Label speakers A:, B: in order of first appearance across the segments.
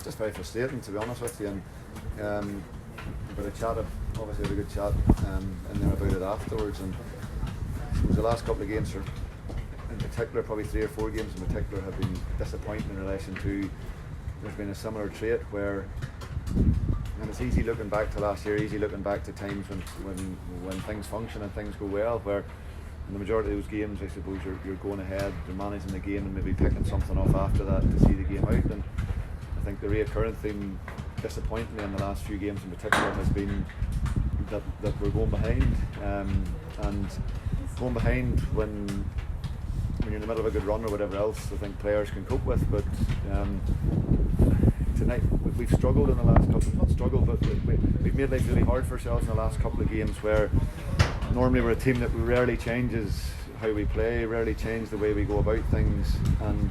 A: Just very frustrating, to be honest with you. And a bit of chat, obviously had a good chat in there about it afterwards. And I suppose the last couple of games, in particular, probably 3 or 4 games in particular, have been disappointing in relation to. There's been a similar trait where, and it's easy looking back to last year, easy looking back to times when things function and things go well, where in the majority of those games, I suppose you're going ahead, you're managing the game and maybe picking something off after that to see the game out. And I think the reoccurring theme, disappointingly in the last few games in particular, has been that we're going behind, and going behind when you're in the middle of a good run or whatever else, I think players can cope with. But tonight we've struggled in the last couple, not struggled, but we've made life really hard for ourselves in the last couple of games, where normally we're a team that rarely changes how we play, rarely change the way we go about things, and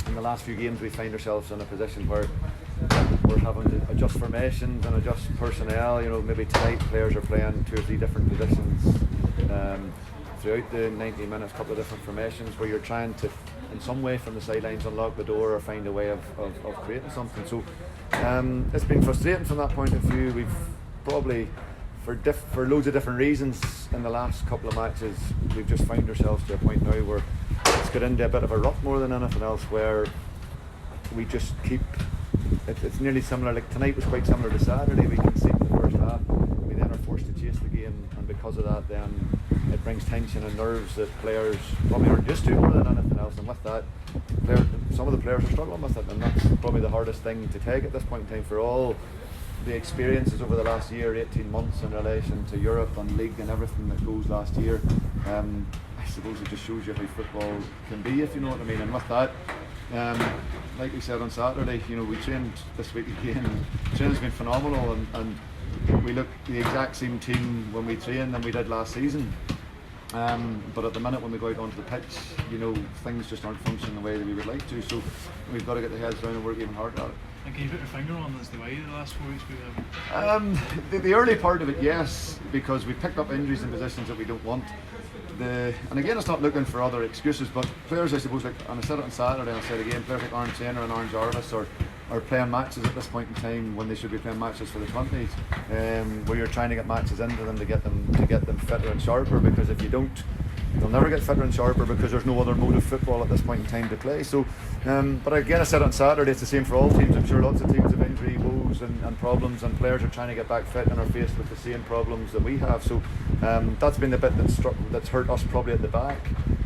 A: in the last few games we find ourselves in a position where we're having to adjust formations and adjust personnel. Maybe tonight players are playing 2 or 3 different positions throughout the 90 minutes, a couple of different formations, where you're trying to in some way from the sidelines unlock the door or find a way of creating something. So it's been frustrating from that point of view. We've probably for loads of different reasons in the last couple of matches, we've just found ourselves to a point now where it's got into a bit of a rut more than anything else, where we just keep it's nearly similar. Like tonight was quite similar to Saturday. We concede in the first half, we then are forced to chase the game, and because of that then it brings tension and nerves that players probably aren't used to more than anything else. And with that, some of the players are struggling with it, and that's probably the hardest thing to take at this point in time, for all the experiences over the last year, 18 months in relation to Europe and league and everything that goes last year. I suppose it just shows you how football can be, if you know what I mean. And with that, like we said on Saturday, we trained this week again. Training's been phenomenal, and we look the exact same team when we train than we did last season. But at the minute when we go out onto the pitch, things just aren't functioning the way that we would like to. So we've got to get the heads down and work even harder at it.
B: And can you put your finger on as to why the last 4 weeks we have?
A: The early part of it, yes, because we picked up injuries in positions that we don't want. And again, it's not looking for other excuses, but players, I suppose, and I said it on Saturday and I said again, players like Oran Kearney and Oran Jarvis are playing matches at this point in time when they should be playing matches for the 20s, where you're trying to get matches into them to get them fitter and sharper, because if you don't, they'll never get fitter and sharper, because there's no other mode of football at this point in time to play. So, but again, I said on Saturday, it's the same for all teams. I'm sure lots of teams have injury woes and problems, and players are trying to get back fit and are faced with the same problems that we have. So that's been the bit that's hurt us probably at the back.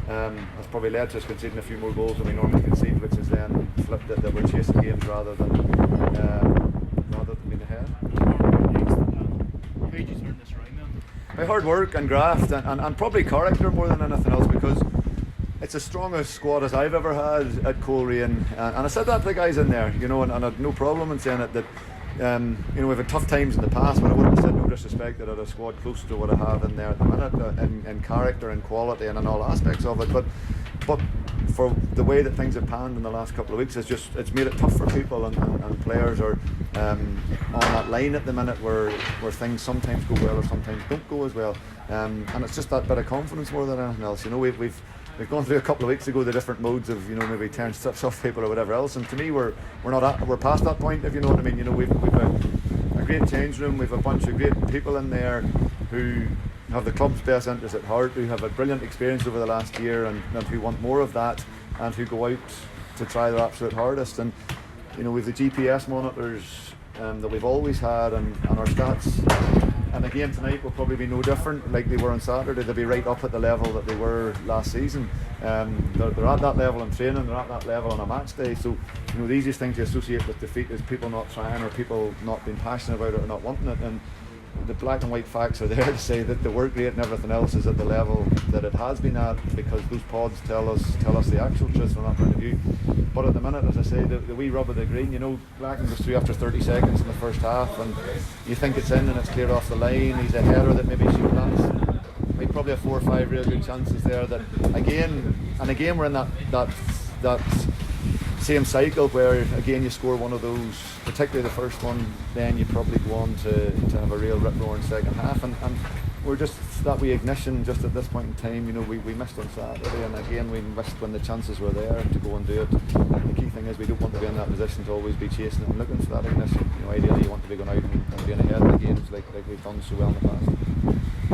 A: That's probably led to us conceding a few more goals than we normally concede, which has then flipped it that we're chasing games rather than being ahead.
B: How did you turn this around then?
A: By hard work and graft and probably character more than anything else, because it's the strongest squad as I've ever had at Coleraine, and I said that to the guys in there, and I had no problem in saying it, that we've had tough times in the past, but I wouldn't have said no disrespect that I had a squad close to what I have in there at the minute, in character and quality and in all aspects of it. But for the way that things have panned in the last couple of weeks, it's made it tough for people, and players are on that line at the minute where things sometimes go well or sometimes don't go as well, and it's just that bit of confidence more than anything else. We've gone through a couple of weeks ago the different modes of maybe tearing stuff off people or whatever else, and to me we're past that point, if you know what I mean. We've a great change room, we've a bunch of great people in there who have the club's best interests at heart, who have a brilliant experience over the last year and who want more of that, and who go out to try their absolute hardest. And we've the GPS monitors that we've always had, and our stats, and again tonight will probably be no different. Like they were on Saturday, they'll be right up at the level that they were last season. They're at that level in training, they're at that level on a match day. So the easiest thing to associate with defeat is people not trying, or people not being passionate about it, or not wanting it. And the black and white facts are there to say that the work rate and everything else is at the level that it has been at, because those pods tell us the actual truth from that point of view. But at the minute, as I say, the wee rub of the green, Blacken goes through after 30 seconds in the first half, and you think it's in and it's cleared off the line. He's a header that maybe should pass. We probably have 4 or 5 real good chances there. That again we're in that same cycle where again you score one of those, particularly the first one, then you probably go on to have a real rip-roaring second half. And we're just that wee ignition just at this point in time. You know, we missed on Saturday, and again we missed when the chances were there to go and do it. The key thing is we don't want to be in that position to always be chasing it and looking for that ignition. You know, ideally you want to be going out and being ahead in the games like we've done so well in the past.